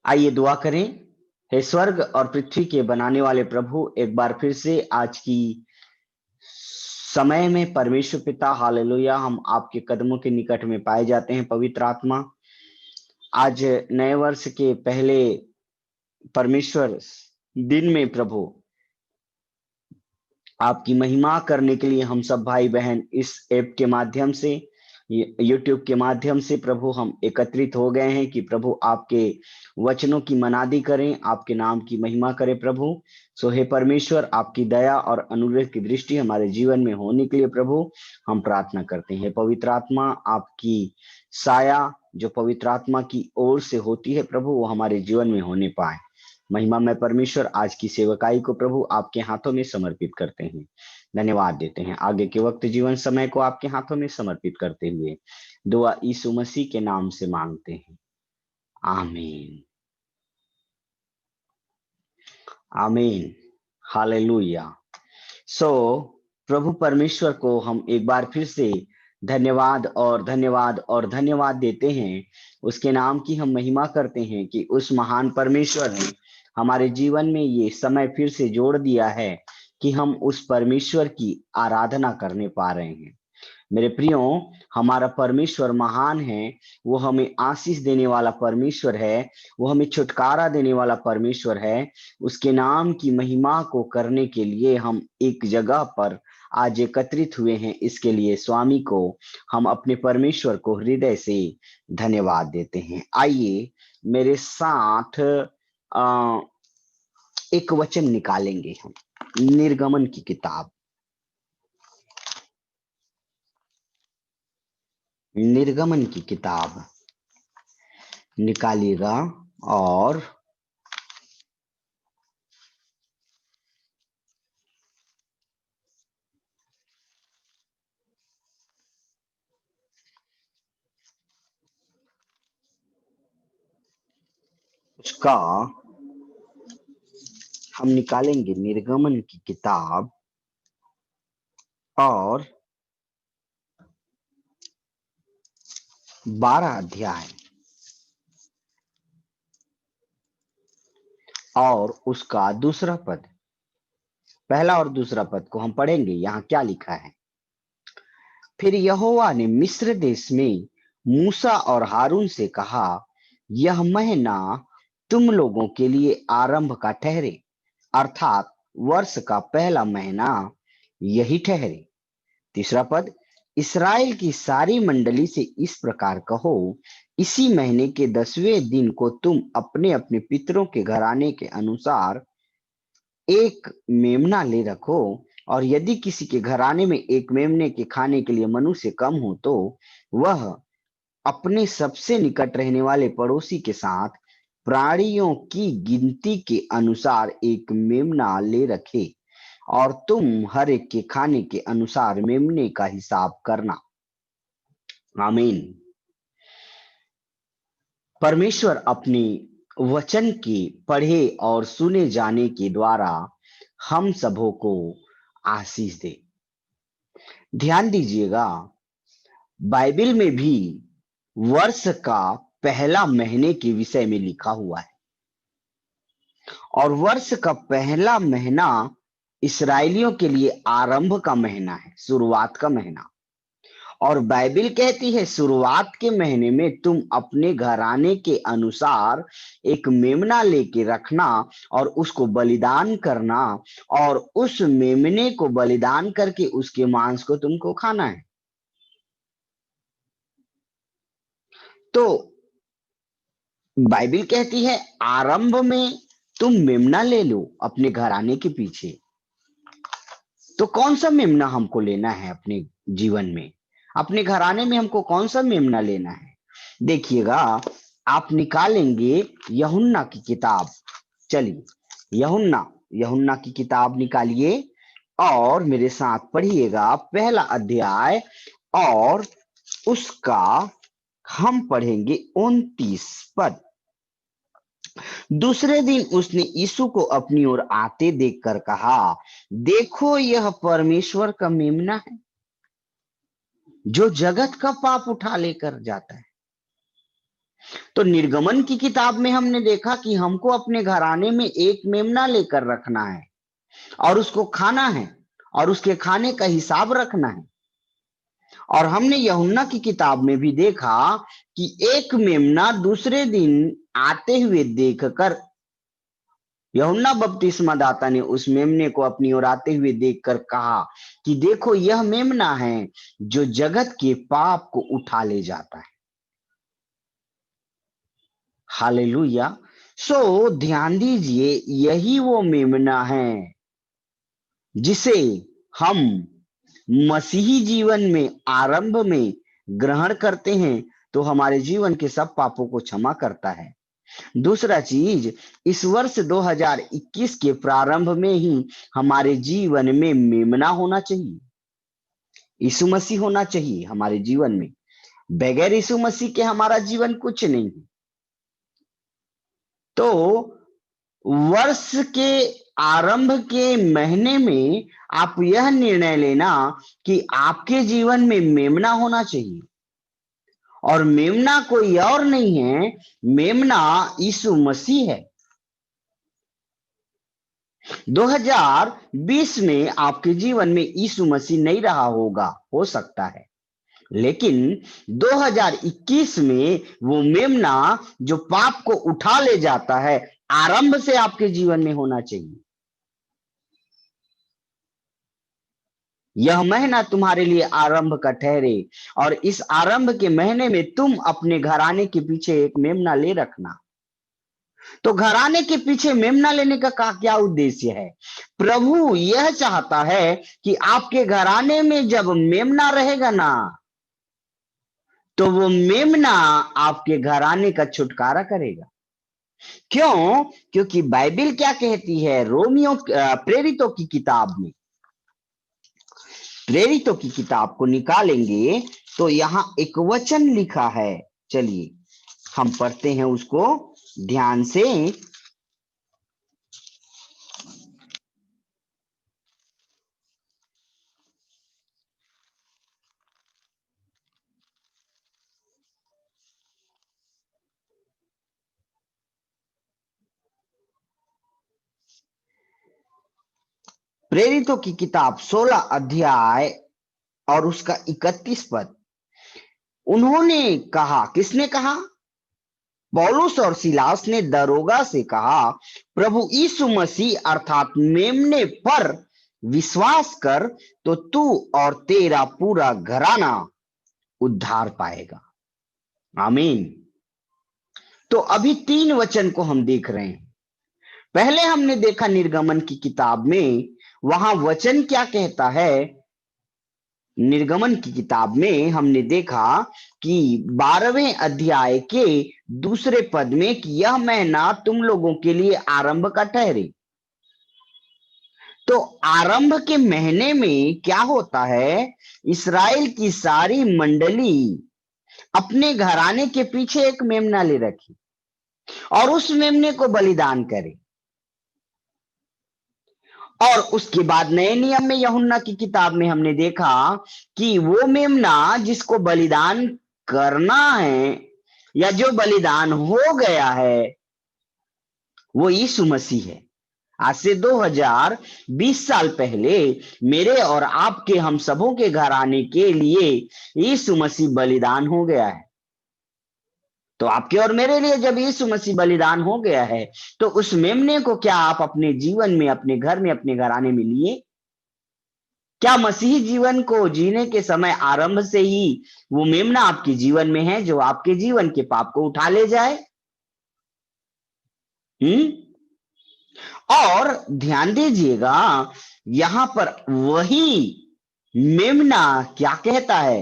आइए दुआ करें। हे स्वर्ग और पृथ्वी के बनाने वाले प्रभु, एक बार फिर से आज की समय में परमेश्वर पिता, हालेलुया, हम आपके कदमों के निकट में पाए जाते हैं। पवित्र आत्मा, आज नए वर्ष के पहले परमेश्वर दिन में प्रभु आपकी महिमा करने के लिए हम सब भाई बहन इस ऐप के माध्यम से, यूट्यूब के माध्यम से प्रभु हम एकत्रित हो गए हैं कि प्रभु आपके वचनों की मनादी करें, आपके नाम की महिमा करें प्रभु। सो हे परमेश्वर, आपकी दया और अनुग्रह की दृष्टि हमारे जीवन में होने के लिए प्रभु हम प्रार्थना करते हैं। पवित्र आत्मा, आपकी साया जो पवित्र आत्मा की ओर से होती है प्रभु, वो हमारे जीवन में होने पाए। महिमा में परमेश्वर, आज की सेवकाई को प्रभु आपके हाथों में समर्पित करते हैं, धन्यवाद देते हैं। आगे के वक्त जीवन समय को आपके हाथों में समर्पित करते हुए दुआ यीशु मसीह के नाम से मांगते हैं, आमीन, आमीन, हालेलुया। सो प्रभु परमेश्वर को हम एक बार फिर से धन्यवाद और धन्यवाद और धन्यवाद देते हैं। उसके नाम की हम महिमा करते हैं कि उस महान परमेश्वर ने हमारे जीवन में ये समय फिर से जोड़ दिया है कि हम उस परमेश्वर की आराधना करने पा रहे हैं। मेरे प्रियो, हमारा परमेश्वर महान है। वो हमें आशीष देने वाला परमेश्वर है, वो हमें छुटकारा देने वाला परमेश्वर है। उसके नाम की महिमा को करने के लिए हम एक जगह पर आज एकत्रित हुए हैं। इसके लिए स्वामी को हम अपने परमेश्वर को हृदय से धन्यवाद देते हैं। आइए मेरे साथ एक वचन निकालेंगे हम, निर्गमन की किताब, निर्गमन की किताब निकालिएगा और उसका हम निकालेंगे निर्गमन की किताब और 12 अध्याय और उसका दूसरा पद, पहला और दूसरा पद को हम पढ़ेंगे। यहां क्या लिखा है? फिर यहोवा ने मिस्र देश में मूसा और हारून से कहा, यह महीना तुम लोगों के लिए आरंभ का ठहरे, अर्थात वर्ष का पहला महीना यही ठहरे। तीसरा पद, इस्राएल की सारी मंडली से इस प्रकार कहो, इसी महीने के 10वें दिन को तुम अपने अपने पितरों के घराने के अनुसार एक मेमना ले रखो, और यदि किसी के घराने में एक मेमने के खाने के लिए मनुष्य कम हो तो वह अपने सबसे निकट रहने वाले पड़ोसी के साथ प्राणियों की गिनती के अनुसार एक मेमना ले रखे, और तुम हर एक के खाने के अनुसार मेमने का हिसाब करना। आमीन। परमेश्वर अपने वचन के पढ़े और सुने जाने के द्वारा हम सबों को आशीष दे। ध्यान दीजिएगा, बाइबल में भी वर्ष का पहला महीने के विषय में लिखा हुआ है, और वर्ष का पहला महीना इस्राएलियों के लिए आरंभ का महीना है, शुरुआत का महीना। और बाइबल कहती है शुरुआत के महीने में तुम अपने घराने के अनुसार एक मेमना लेके रखना और उसको बलिदान करना, और उस मेमने को बलिदान करके उसके मांस को तुमको खाना है। तो बाइबल कहती है आरंभ में तुम मेमना ले लो अपने घराने के पीछे। तो कौन सा मेमना हमको लेना है अपने जीवन में, अपने घराने में हमको कौन सा मेमना लेना है? देखिएगा, आप निकालेंगे यूहन्ना की किताब। चलिए यूहन्ना, यूहन्ना की किताब निकालिए और मेरे साथ पढ़िएगा पहला अध्याय, और उसका हम पढ़ेंगे 29 पद। दूसरे दिन उसने यीशु को अपनी ओर आते देखकर कहा, देखो यह परमेश्वर का मेमना है जो जगत का पाप उठा लेकर जाता है। तो निर्गमन की किताब में हमने देखा कि हमको अपने घराने में एक मेमना लेकर रखना है और उसको खाना है और उसके खाने का हिसाब रखना है। और हमने यूहन्ना की किताब में भी देखा कि एक मेमना दूसरे दिन आते हुए देखकर यूहन्ना बपतिस्मा दाता ने उस मेमने को अपनी ओर आते हुए देखकर कहा कि देखो यह मेमना है जो जगत के पाप को उठा ले जाता है। हालेलुया। सो ध्यान दीजिए, यही वो मेमना है जिसे हम मसीही जीवन में आरंभ में ग्रहण करते हैं तो हमारे जीवन के सब पापों को क्षमा करता है। दूसरा चीज, इस वर्ष 2021 के प्रारंभ में ही हमारे जीवन में मेमना होना चाहिए, यीशु मसीह होना चाहिए हमारे जीवन में। बगैर यीशु मसीह के हमारा जीवन कुछ नहीं है। तो वर्ष के आरंभ के महीने में आप यह निर्णय लेना कि आपके जीवन में मेमना होना चाहिए, और मेमना कोई और नहीं है, मेमना यीशु मसीह है। 2020 में आपके जीवन में यीशु मसीह नहीं रहा होगा, हो सकता है, लेकिन 2021 में वो मेमना जो पाप को उठा ले जाता है आरंभ से आपके जीवन में होना चाहिए। यह महीना तुम्हारे लिए आरंभ का ठहरे और इस आरंभ के महीने में तुम अपने घराने के पीछे एक मेमना ले रखना। तो घराने के पीछे मेमना लेने का क्या उद्देश्य है? प्रभु यह चाहता है कि आपके घराने में जब मेमना रहेगा ना, तो वो मेमना आपके घराने का छुटकारा करेगा। क्यों? क्योंकि बाइबल क्या कहती है? रोमियो प्रेरितों की किताब में, प्रेरितों की किताब को निकालेंगे तो यहां एक वचन लिखा है। चलिए हम पढ़ते हैं उसको ध्यान से। प्रेरितों की किताब 16 अध्याय और उसका 31 पद। उन्होंने कहा, किसने कहा? पौलुस और सिलास ने दरोगा से कहा, प्रभु यीशु मसीह अर्थात मेमने पर विश्वास कर तो तू और तेरा पूरा घराना उद्धार पाएगा। आमीन। तो अभी 3 वचन को हम देख रहे हैं। पहले हमने देखा निर्गमन की किताब में, वहां वचन क्या कहता है? निर्गमन की किताब में हमने देखा कि 12वें अध्याय के दूसरे पद में कि यह महीना तुम लोगों के लिए आरंभ का ठहरे। तो आरंभ के महीने में क्या होता है? इस्राएल की सारी मंडली अपने घराने के पीछे एक मेमना ले रखी और उस मेमने को बलिदान करे। और उसके बाद नए नियम में यूहन्ना की किताब में हमने देखा कि वो मेमना जिसको बलिदान करना है या जो बलिदान हो गया है वो यीशु मसीह है। आज से 2020 साल पहले मेरे और आपके, हम सबों के घराने के लिए यीशु मसीह बलिदान हो गया है। तो आपके और मेरे लिए जब यीशु मसीह बलिदान हो गया है तो उस मेमने को क्या आप अपने जीवन में, अपने घर में, अपने घराने में लिए? क्या मसीही जीवन को जीने के समय आरंभ से ही वो मेमना आपके जीवन में है जो आपके जीवन के पाप को उठा ले जाए? और ध्यान दीजिएगा, यहां पर वही मेमना क्या कहता है?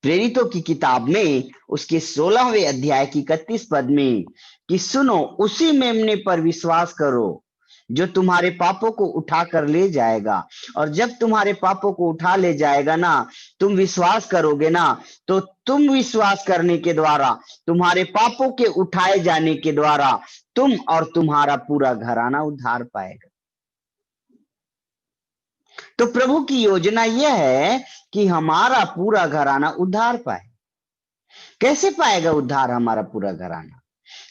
प्रेरितों की किताब में उसके 16वें अध्याय की 31 पद में कि सुनो, उसी मेमने पर विश्वास करो जो तुम्हारे पापों को उठा कर ले जाएगा। और जब तुम्हारे पापों को उठा ले जाएगा ना, तुम विश्वास करोगे ना, तो तुम विश्वास करने के द्वारा, तुम्हारे पापों के उठाए जाने के द्वारा तुम और तुम्हारा पूरा घराना उद्धार पाएगा। तो प्रभु की योजना यह है कि हमारा पूरा घराना उद्धार पाए। कैसे पाएगा उद्धार हमारा पूरा घराना?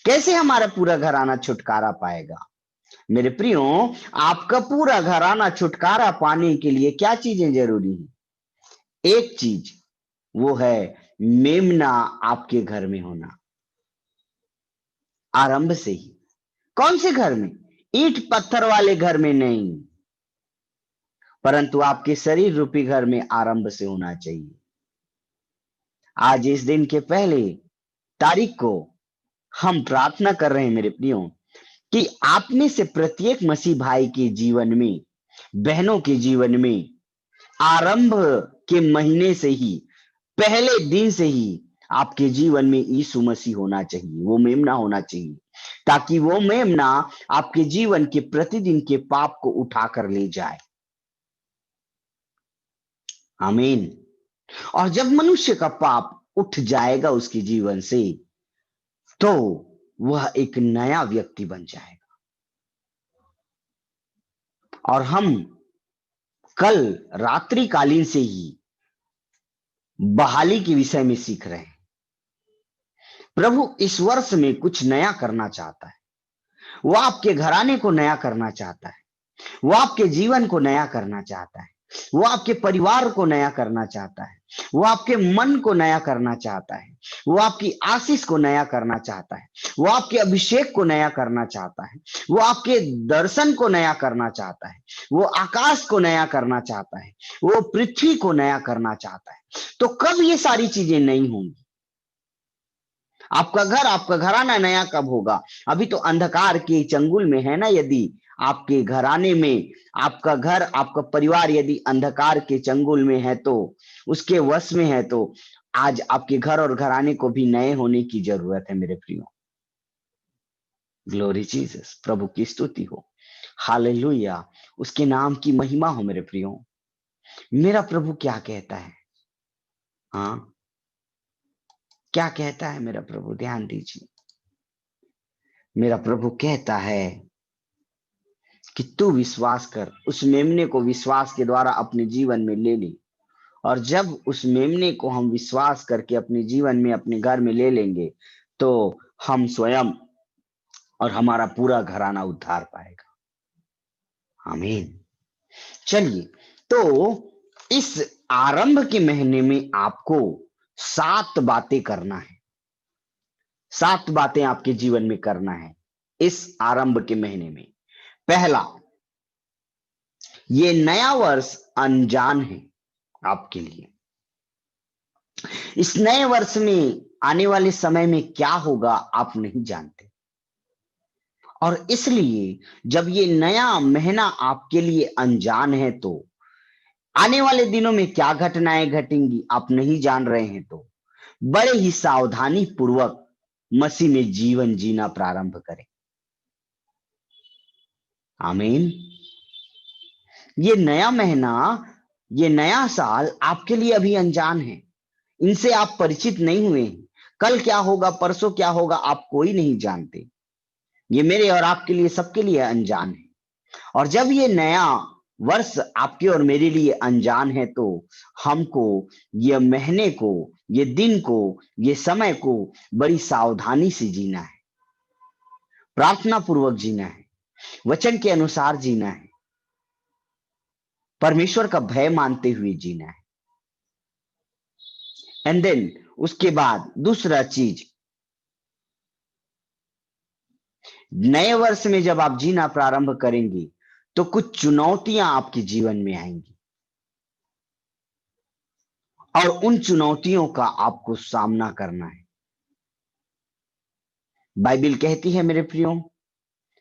कैसे हमारा पूरा घराना छुटकारा पाएगा? मेरे प्रियो, आपका पूरा घराना छुटकारा पाने के लिए क्या चीजें जरूरी है? एक चीज, वो है मेमना आपके घर में होना, आरंभ से ही। कौन से घर में? ईंट पत्थर वाले घर में नहीं, परंतु आपके शरीर रूपी घर में आरंभ से होना चाहिए। आज इस दिन के पहले तारीख को हम प्रार्थना कर रहे हैं मेरे प्रियो, कि आप में से प्रत्येक मसीह भाई के जीवन में, बहनों के जीवन में आरंभ के महीने से ही, पहले दिन से ही आपके जीवन में यीशु मसीह होना चाहिए, वो मेमना होना चाहिए, ताकि वो मेमना आपके जीवन के प्रतिदिन के पाप को उठाकर ले जाए। आमीन। और जब मनुष्य का पाप उठ जाएगा उसके जीवन से, तो वह एक नया व्यक्ति बन जाएगा। और हम कल रात्रिकालीन से ही बहाली के विषय में सीख रहे हैं। प्रभु इस वर्ष में कुछ नया करना चाहता है। वो आपके घराने को नया करना चाहता है, वो आपके जीवन को नया करना चाहता है, वो आपके परिवार को नया करना चाहता है, वो आपके मन को नया करना चाहता है, वो आपकी आशीष को नया करना चाहता है, वो आपके अभिषेक को नया करना चाहता है, वो आपके दर्शन को नया करना चाहता है, वो आकाश को नया करना चाहता है, वो पृथ्वी को नया करना चाहता है। तो कब ये सारी चीजें नहीं होंगी? आपका घर, आपका घराना नया कब होगा? अभी तो अंधकार के चंगुल में है ना। यदि आपके घराने में, आपका घर, आपका परिवार यदि अंधकार के चंगुल में है, तो उसके वश में है, तो आज आपके घर और घराने को भी नए होने की जरूरत है मेरे प्रियो। ग्लोरी जीसस, प्रभु की स्तुति हो, हालेलुया, उसके नाम की महिमा हो मेरे प्रियो। मेरा प्रभु क्या कहता है? हाँ, क्या कहता है मेरा प्रभु? ध्यान दीजिए। मेरा प्रभु कहता है कि तू विश्वास कर, उस मेमने को विश्वास के द्वारा अपने जीवन में ले ले। और जब उस मेमने को हम विश्वास करके अपने जीवन में, अपने घर में ले लेंगे, तो हम स्वयं और हमारा पूरा घराना उद्धार पाएगा। आमीन। चलिए, तो इस आरंभ के महीने में आपको 7 बातें करना है। 7 बातें आपके जीवन में करना है इस आरंभ के महीने में। पहला, ये नया वर्ष अनजान है आपके लिए। इस नए वर्ष में, आने वाले समय में क्या होगा आप नहीं जानते, और इसलिए जब ये नया महीना आपके लिए अनजान है, तो आने वाले दिनों में क्या घटनाएं घटेंगी आप नहीं जान रहे हैं, तो बड़े ही सावधानी पूर्वक मसीह में जीवन जीना प्रारंभ करें। आमीन। ये नया महीना, ये नया साल आपके लिए अभी अनजान है। इनसे आप परिचित नहीं हुए हैं। कल क्या होगा, परसों क्या होगा, आप कोई नहीं जानते। ये मेरे और आपके लिए, सबके लिए अनजान है। और जब ये नया वर्ष आपके और मेरे लिए अनजान है, तो हमको ये महीने को, ये दिन को, ये समय को बड़ी सावधानी से जीना है, प्रार्थना पूर्वक जीना है, वचन के अनुसार जीना है, परमेश्वर का भय मानते हुए जीना है। एंड देन उसके बाद दूसरा चीज, नए वर्ष में जब आप जीना प्रारंभ करेंगे, तो कुछ चुनौतियां आपके जीवन में आएंगी, और उन चुनौतियों का आपको सामना करना है। बाइबिल कहती है मेरे प्रियो,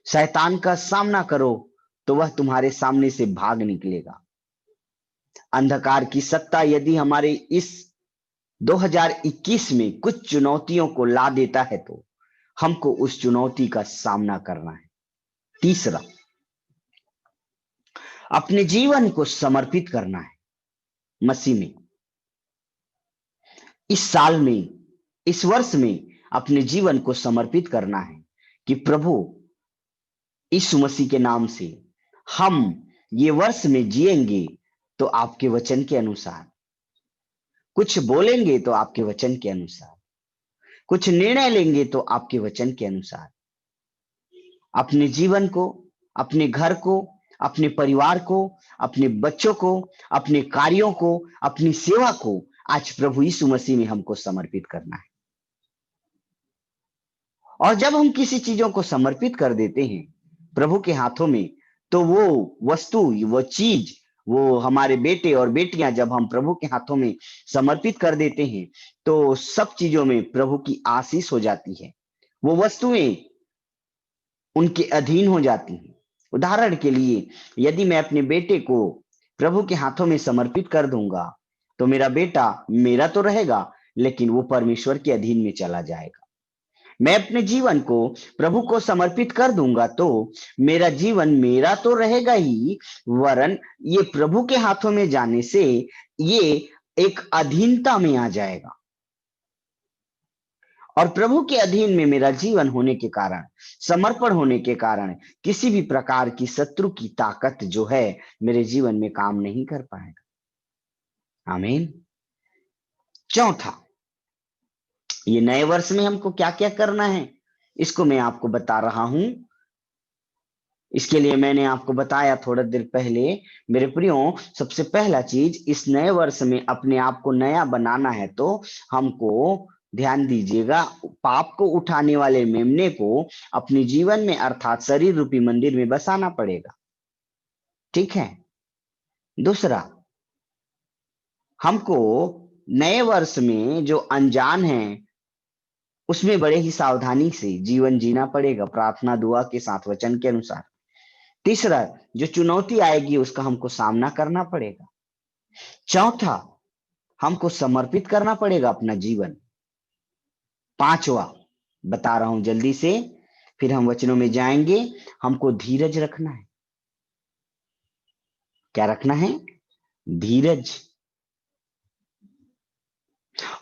शैतान का सामना करो तो वह तुम्हारे सामने से भाग निकलेगा। अंधकार की सत्ता यदि हमारे इस 2021 में कुछ चुनौतियों को ला देता है, तो हमको उस चुनौती का सामना करना है। तीसरा, अपने जीवन को समर्पित करना है मसीह में। इस साल में, इस वर्ष में अपने जीवन को समर्पित करना है कि प्रभु यीशु मसीह के नाम से हम ये वर्ष में जिएंगे तो आपके वचन के अनुसार, कुछ बोलेंगे तो आपके वचन के अनुसार, कुछ निर्णय लेंगे तो आपके वचन के अनुसार अपने जीवन को, अपने घर को, अपने परिवार को, अपने बच्चों को, अपने कार्यों को, अपनी सेवा को आज प्रभु यीशु मसीह में हमको समर्पित करना है। और जब हम किसी चीजों को समर्पित कर देते हैं प्रभु के हाथों में, तो वो वस्तु, वो चीज, वो हमारे बेटे और बेटियां जब हम प्रभु के हाथों में समर्पित कर देते हैं, तो सब चीजों में प्रभु की आशीष हो जाती है। वो वस्तुएं उनके अधीन हो जाती हैं। उदाहरण के लिए, यदि मैं अपने बेटे को प्रभु के हाथों में समर्पित कर दूंगा, तो मेरा बेटा मेरा तो रहेगा, लेकिन वो परमेश्वर के अधीन में चला जाएगा। मैं अपने जीवन को प्रभु को समर्पित कर दूंगा तो मेरा जीवन मेरा तो रहेगा ही, वरन ये प्रभु के हाथों में जाने से ये एक अधीनता में आ जाएगा। और प्रभु के अधीन में मेरा जीवन होने के कारण, समर्पण होने के कारण, किसी भी प्रकार की शत्रु की ताकत जो है मेरे जीवन में काम नहीं कर पाएगा। आमीन। चौथा, ये नए वर्ष में हमको क्या क्या करना है, इसको मैं आपको बता रहा हूं। इसके लिए मैंने आपको बताया थोड़ा देर पहले। मेरे प्रियो, सबसे पहला चीज, इस नए वर्ष में अपने आप को नया बनाना है तो हमको, ध्यान दीजिएगा, पाप को उठाने वाले मेमने को अपने जीवन में अर्थात शरीर रूपी मंदिर में बसाना पड़ेगा। ठीक है। दूसरा, हमको नए वर्ष में जो अनजान है उसमें बड़े ही सावधानी से जीवन जीना पड़ेगा, प्रार्थना दुआ के साथ वचन के अनुसार। तीसरा, जो चुनौती आएगी उसका हमको सामना करना पड़ेगा। चौथा, हमको समर्पित करना पड़ेगा अपना जीवन। पांचवा, बता रहा हूं जल्दी से, फिर हम वचनों में जाएंगे। हमको धीरज रखना है। क्या रखना है? धीरज।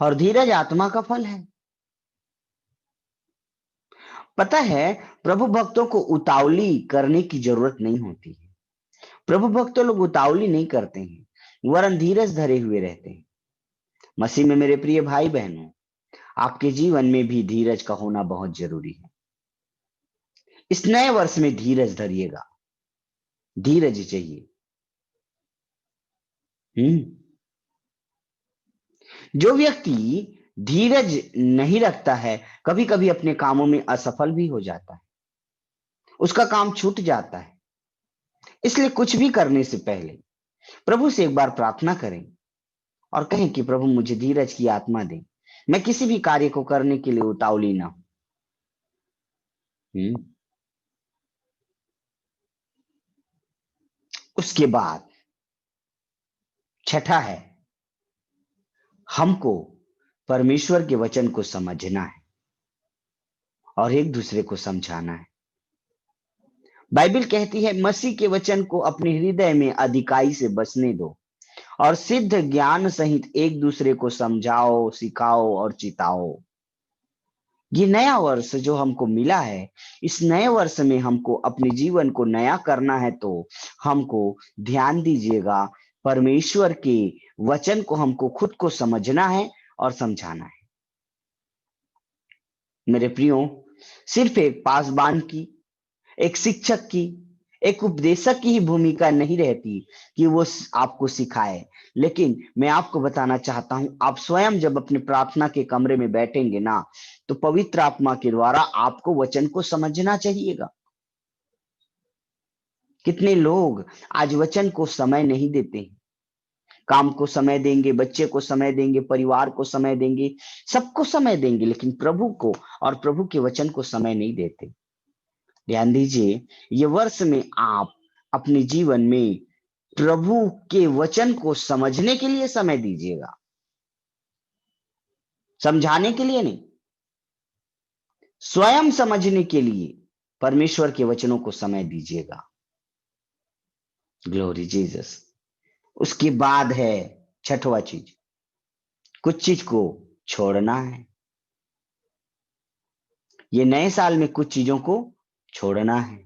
और धीरज आत्मा का फल है। पता है, प्रभु भक्तों को उतावली करने की जरूरत नहीं होती है। प्रभु भक्तों लोग उतावली नहीं करते हैं, वरन धीरज धरे हुए रहते हैं। मसीह में मेरे प्रिय भाई बहनों, आपके जीवन में भी धीरज का होना बहुत जरूरी है। इस नए वर्ष में धीरज धरिएगा, धीरज चाहिए। जो व्यक्ति धीरज नहीं रखता है, कभी कभी अपने कामों में असफल भी हो जाता है, उसका काम छूट जाता है। इसलिए कुछ भी करने से पहले प्रभु से एक बार प्रार्थना करें और कहें कि प्रभु मुझे धीरज की आत्मा दे, मैं किसी भी कार्य को करने के लिए उतावली ना हूं। उसके बाद छठा है, हमको परमेश्वर के वचन को समझना है और एक दूसरे को समझाना है। बाइबल कहती है, मसीह के वचन को अपने हृदय में अधिकाई से बसने दो और सिद्ध ज्ञान सहित एक दूसरे को समझाओ, सिखाओ और चिताओ। ये नया वर्ष जो हमको मिला है, इस नए वर्ष में हमको अपने जीवन को नया करना है तो हमको, ध्यान दीजिएगा, परमेश्वर के वचन को हमको खुद को समझना है और समझाना है। मेरे प्रियो, सिर्फ एक पासबान की, एक शिक्षक की, एक उपदेशक की ही भूमिका नहीं रहती कि वो आपको सिखाए, लेकिन मैं आपको बताना चाहता हूं, आप स्वयं जब अपने प्रार्थना के कमरे में बैठेंगे ना, तो पवित्र आत्मा के द्वारा आपको वचन को समझना चाहिएगा। कितने लोग आज वचन को समय नहीं देते हैं। काम को समय देंगे, बच्चे को समय देंगे, परिवार को समय देंगे, सबको समय देंगे, लेकिन प्रभु को और प्रभु के वचन को समय नहीं देते। ध्यान दीजिए, ये वर्ष में आप अपने जीवन में प्रभु के वचन को समझने के लिए समय दीजिएगा, समझाने के लिए नहीं, स्वयं समझने के लिए परमेश्वर के वचनों को समय दीजिएगा। Glory Jesus. उसके बाद है छठवा चीज, कुछ चीज को छोड़ना है। ये नए साल में कुछ चीजों को छोड़ना है।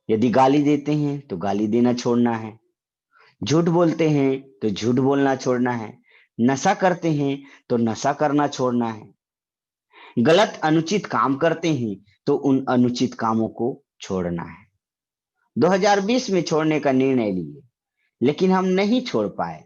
यदि गाली देते हैं तो गाली देना छोड़ना है, झूठ बोलते हैं तो झूठ बोलना छोड़ना है, नशा करते हैं तो नशा करना छोड़ना है, गलत अनुचित काम करते हैं तो उन अनुचित कामों को छोड़ना है। 2020 में छोड़ने का निर्णय लिए, लेकिन हम नहीं छोड़ पाए,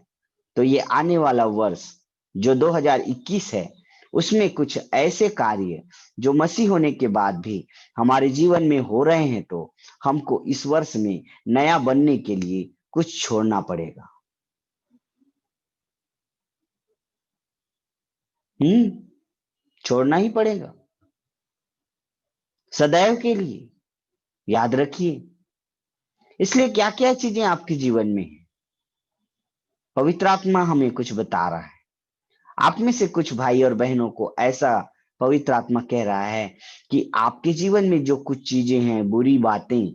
तो ये आने वाला वर्ष जो 2021 है, उसमें कुछ ऐसे कार्य जो मसीह होने के बाद भी हमारे जीवन में हो रहे हैं, तो हमको इस वर्ष में नया बनने के लिए कुछ छोड़ना पड़ेगा। छोड़ना ही पड़ेगा सदैव के लिए, याद रखिए। इसलिए क्या क्या चीजें आपके जीवन में है, पवित्र आत्मा हमें कुछ बता रहा है। आप में से कुछ भाई और बहनों को ऐसा पवित्र आत्मा कह रहा है कि आपके जीवन में जो कुछ चीजें हैं, बुरी बातें,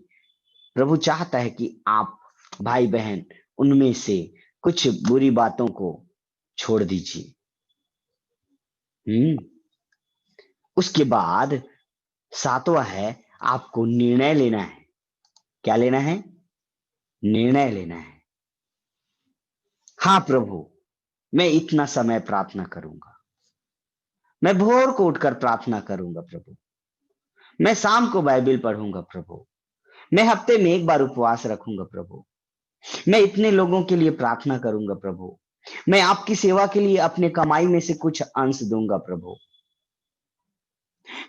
प्रभु चाहता है कि आप भाई बहन उनमें से कुछ बुरी बातों को छोड़ दीजिए। उसके बाद सातवां है, आपको निर्णय लेना है। क्या लेना है? निर्णय लेना है। हाँ प्रभु, मैं इतना समय प्रार्थना करूंगा, मैं भोर को उठकर प्रार्थना करूंगा प्रभु, मैं शाम को बाइबल पढ़ूंगा प्रभु, मैं हफ्ते में एक बार उपवास रखूंगा प्रभु, मैं इतने लोगों के लिए प्रार्थना करूंगा प्रभु, मैं आपकी सेवा के लिए अपने कमाई में से कुछ अंश दूंगा प्रभु,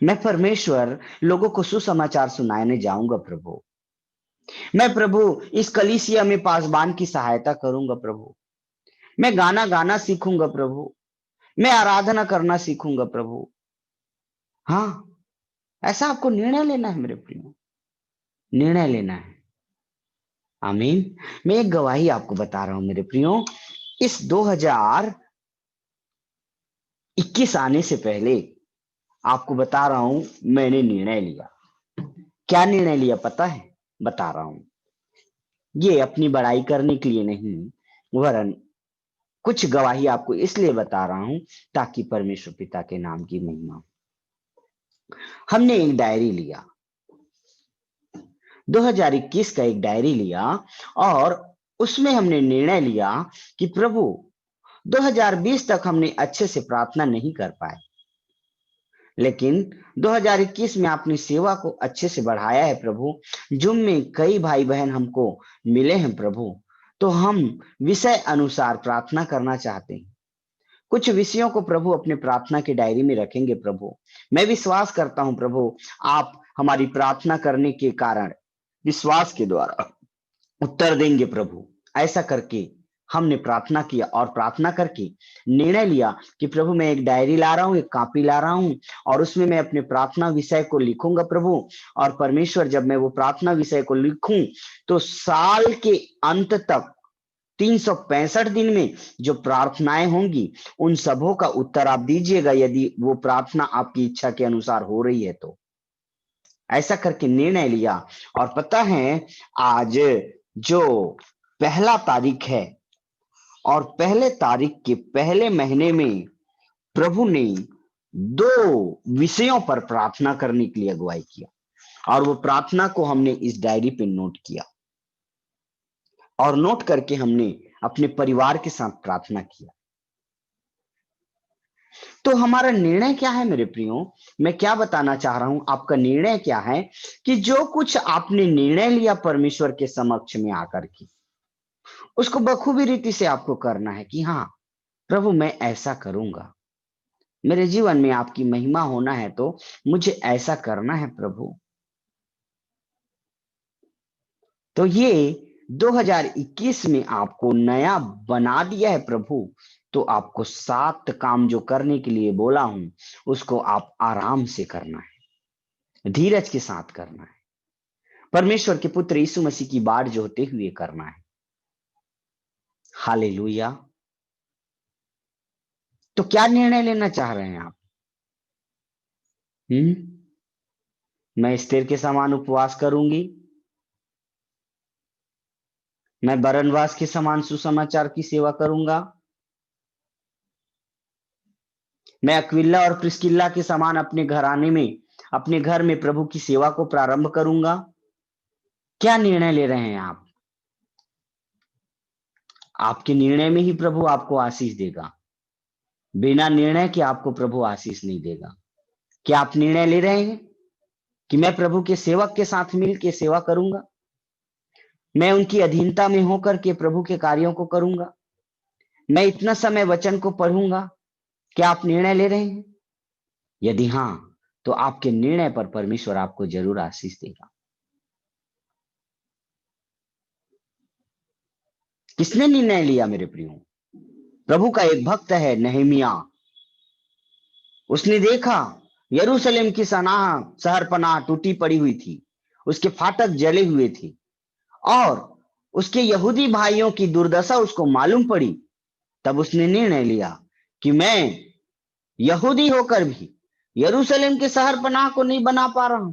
मैं परमेश्वर लोगों को सुसमाचार सुनाने जाऊंगा प्रभु, मैं प्रभु इस कलीसिया में पासबान की सहायता करूंगा प्रभु, मैं गाना गाना सीखूंगा प्रभु, मैं आराधना करना सीखूंगा प्रभु। हाँ, ऐसा आपको निर्णय लेना है मेरे प्रियो, निर्णय लेना है। आमीन। मैं एक गवाही आपको बता रहा हूं मेरे प्रियो, इस 2021 आने से पहले आपको बता रहा हूं, मैंने निर्णय लिया। क्या निर्णय लिया पता है? बता रहा हूं। ये अपनी बड़ाई करने के लिए नहीं, वरन कुछ गवाही आपको इसलिए बता रहा हूं ताकि परमेश्वर पिता के नाम की महिमा। हमने एक डायरी लिया, 2021 का एक डायरी लिया, और उसमें हमने निर्णय लिया कि प्रभु 2020 तक हमने अच्छे से प्रार्थना नहीं कर पाए, लेकिन 2021 में आपने सेवा को अच्छे से बढ़ाया है प्रभु। जुम में कई भाई बहन हमको मिले हैं प्रभु, तो हम विषय अनुसार प्रार्थना करना चाहते हैं। कुछ विषयों को प्रभु अपने प्रार्थना की डायरी में रखेंगे प्रभु। मैं विश्वास करता हूं प्रभु, आप हमारी प्रार्थना करने के कारण विश्वास के द्वारा उत्तर देंगे प्रभु। ऐसा करके हमने प्रार्थना किया और प्रार्थना करके निर्णय लिया कि प्रभु मैं एक डायरी ला रहा हूं, एक कॉपी ला रहा हूं, और उसमें मैं अपने प्रार्थना विषय को लिखूंगा प्रभु। और परमेश्वर, जब मैं वो प्रार्थना विषय को लिखूं तो साल के अंत तक 365 दिन में जो प्रार्थनाएं होंगी उन सबों का उत्तर आप दीजिएगा, यदि वो प्रार्थना आपकी इच्छा के अनुसार हो रही है तो। ऐसा करके निर्णय लिया। और पता है, आज जो पहला तारीख है, और पहले तारीख के पहले महीने में प्रभु ने 2 विषयों पर प्रार्थना करने के लिए अगुवाई किया, और वो प्रार्थना को हमने इस डायरी पे नोट किया, और नोट करके हमने अपने परिवार के साथ प्रार्थना किया। तो हमारा निर्णय क्या है मेरे प्रियो? मैं क्या बताना चाह रहा हूं, आपका निर्णय क्या है कि जो कुछ आपने निर्णय लिया परमेश्वर के समक्ष में आकर के, उसको बखूबी रीति से आपको करना है कि हाँ प्रभु मैं ऐसा करूंगा, मेरे जीवन में आपकी महिमा होना है तो मुझे ऐसा करना है प्रभु। तो ये 2021 में आपको नया बना दिया है प्रभु, तो आपको 7 काम जो करने के लिए बोला हूं उसको आप आराम से करना है, धीरज के साथ करना है, परमेश्वर के पुत्र यीशु मसीह की बाट जोहते हुए करना है। हालेलुया। तो क्या निर्णय लेना चाह रहे हैं आप? मैं एस्थेर के समान उपवास करूंगी, मैं बरनबास के समान सुसमाचार की सेवा करूंगा, मैं अक्विला और प्रिस्किल्ला के समान अपने घराने में, अपने घर में प्रभु की सेवा को प्रारंभ करूंगा। क्या निर्णय ले रहे हैं आप? आपके निर्णय में ही प्रभु आपको आशीष देगा। बिना निर्णय के आपको प्रभु आशीष नहीं देगा। क्या आप निर्णय ले रहे हैं कि मैं प्रभु के सेवक के साथ मिल के सेवा करूंगा, मैं उनकी अधीनता में होकर के प्रभु के कार्यों को करूंगा, मैं इतना समय वचन को पढ़ूंगा? क्या आप निर्णय ले रहे हैं? यदि हां, तो आपके निर्णय पर परमेश्वर आपको जरूर आशीष देगा। किसने निर्णय लिया मेरे प्रियो? प्रभु का एक भक्त है नहमिया। उसने देखा यरूशलेम की सनाह शहरपनाह टूटी पड़ी हुई थी, उसके फाटक जले हुए थे, और उसके यहूदी भाइयों की दुर्दशा उसको मालूम पड़ी। तब उसने निर्णय लिया कि मैं यहूदी होकर भी यरूशलेम के शहरपनाह को नहीं बना पा रहा हूं,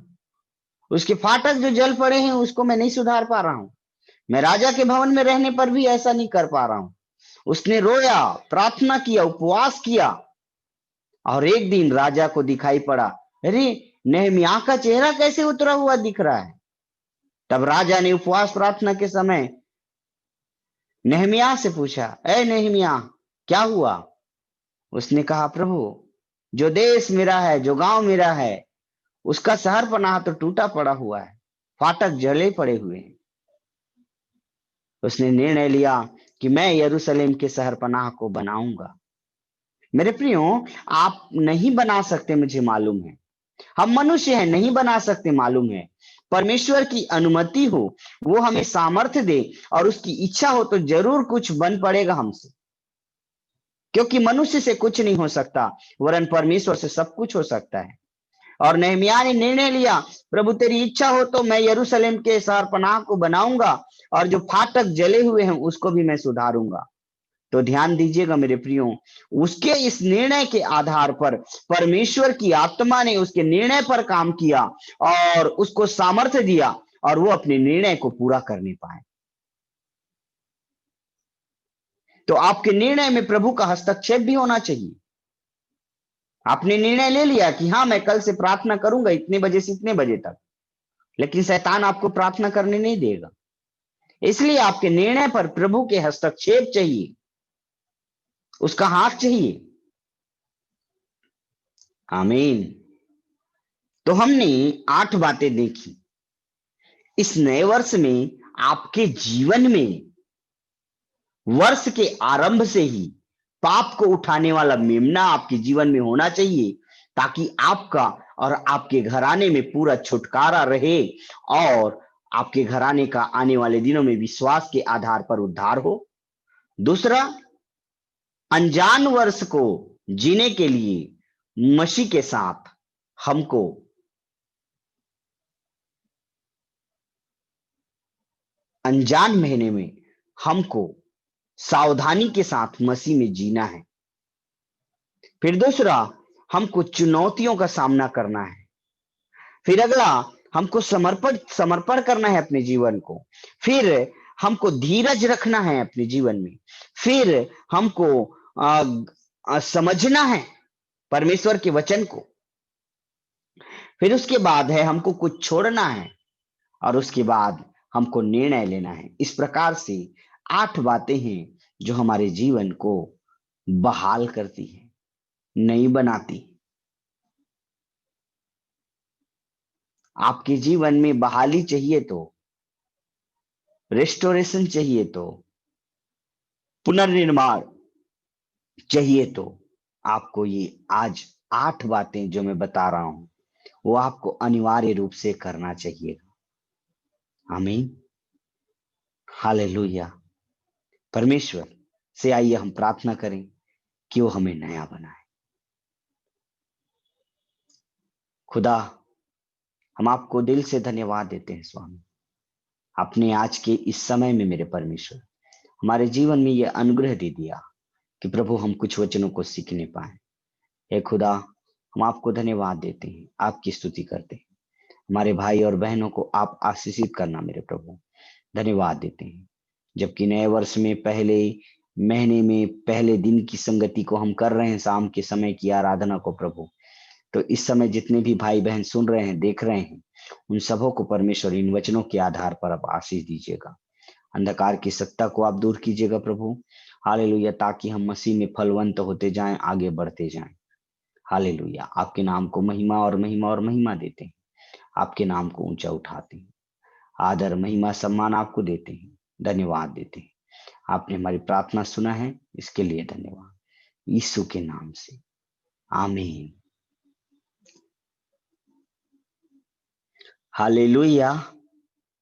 उसके फाटक जो जल पड़े हैं उसको मैं नहीं सुधार पा रहा हूं, मैं राजा के भवन में रहने पर भी ऐसा नहीं कर पा रहा हूं। उसने रोया, प्रार्थना किया, उपवास किया, और एक दिन राजा को दिखाई पड़ा, अरे नेहमिया का चेहरा कैसे उतरा हुआ दिख रहा है। तब राजा ने उपवास प्रार्थना के समय नेहमिया से पूछा, ए नेहमिया, क्या हुआ? उसने कहा, प्रभु, जो देश मेरा है, जो गांव मेरा है, उसका शहर पनाह तो टूटा पड़ा हुआ है, फाटक जले पड़े हुए हैं। उसने निर्णय लिया कि मैं यरूशलेम के शहर पनाह को बनाऊंगा। मेरे प्रियो, आप नहीं बना सकते, मुझे मालूम है, हम मनुष्य हैं, नहीं बना सकते, मालूम है। परमेश्वर की अनुमति हो, वो हमें सामर्थ्य दे और उसकी इच्छा हो तो जरूर कुछ बन पड़ेगा हमसे, क्योंकि मनुष्य से कुछ नहीं हो सकता, वरन परमेश्वर से सब कुछ हो सकता है। और नहमिया ने निर्णय लिया, प्रभु तेरी इच्छा हो तो मैं यरूशलेम के शहर पनाह को बनाऊंगा, और जो फाटक जले हुए हैं उसको भी मैं सुधारूंगा। तो ध्यान दीजिएगा मेरे प्रियो, उसके इस निर्णय के आधार पर परमेश्वर की आत्मा ने उसके निर्णय पर काम किया और उसको सामर्थ्य दिया, और वो अपने निर्णय को पूरा करने पाए। तो आपके निर्णय में प्रभु का हस्तक्षेप भी होना चाहिए। आपने निर्णय ले लिया कि हाँ, मैं कल से प्रार्थना करूंगा इतने बजे से इतने बजे तक, लेकिन शैतान आपको प्रार्थना करने नहीं देगा। इसलिए आपके निर्णय पर प्रभु के हस्तक्षेप चाहिए, उसका हाथ चाहिए। आमीन। तो हमने 8 बातें देखी। इस नए वर्ष में आपके जीवन में वर्ष के आरंभ से ही पाप को उठाने वाला मेमना आपके जीवन में होना चाहिए, ताकि आपका और आपके घराने में पूरा छुटकारा रहे, और आपके घराने का आने वाले दिनों में विश्वास के आधार पर उद्धार हो। दूसरा, अनजान वर्ष को जीने के लिए मसीह के साथ हमको अनजान महीने में हमको सावधानी के साथ मसीह में जीना है। फिर दूसरा, हमको चुनौतियों का सामना करना है। फिर अगला, हमको समर्पण समर्पण करना है अपने जीवन को। फिर हमको धीरज रखना है अपने जीवन में। फिर हमको समझना है परमेश्वर के वचन को। फिर उसके बाद है हमको कुछ छोड़ना है, और उसके बाद हमको निर्णय लेना है। इस प्रकार से 8 बातें हैं जो हमारे जीवन को बहाल करती है, नहीं बनाती। आपके जीवन में बहाली चाहिए तो, रेस्टोरेशन चाहिए तो, पुनर्निर्माण चाहिए तो, आपको ये आज 8 बातें जो मैं बता रहा हूं वो आपको अनिवार्य रूप से करना चाहिए। आमीन, हालेलुया। परमेश्वर से आइए हम प्रार्थना करें कि वो हमें नया बनाए। खुदा, हम आपको दिल से धन्यवाद देते हैं स्वामी, आपने आज के इस समय में मेरे परमेश्वर हमारे जीवन में यह अनुग्रह दे दिया कि प्रभु हम कुछ वचनों को सीखने पाए। हे खुदा, हम आपको धन्यवाद देते हैं, आपकी स्तुति करते हैं। हमारे भाई और बहनों को आप आशीषित करना मेरे प्रभु, धन्यवाद देते हैं। जबकि नए वर्ष में पहले महीने में पहले दिन की संगति को हम कर रहे हैं, शाम के समय की आराधना को प्रभु, तो इस समय जितने भी भाई बहन सुन रहे हैं, देख रहे हैं, उन सबों को परमेश्वर इन वचनों के आधार पर आप आशीष दीजिएगा। अंधकार की सत्ता को आप दूर कीजिएगा प्रभु। हालेलुया, ताकि हम मसीह में फलवंत होते जाएं, आगे बढ़ते जाएं। हालेलुया, आपके नाम को महिमा और महिमा और महिमा देते हैं। आपके नाम को ऊंचा उठाते हैं। आदर महिमा सम्मान आपको देते हैं, धन्यवाद देते हैं। आपने हमारी प्रार्थना सुना है, इसके लिए धन्यवाद, यीशु के नाम से, आमीन। हालेलुया।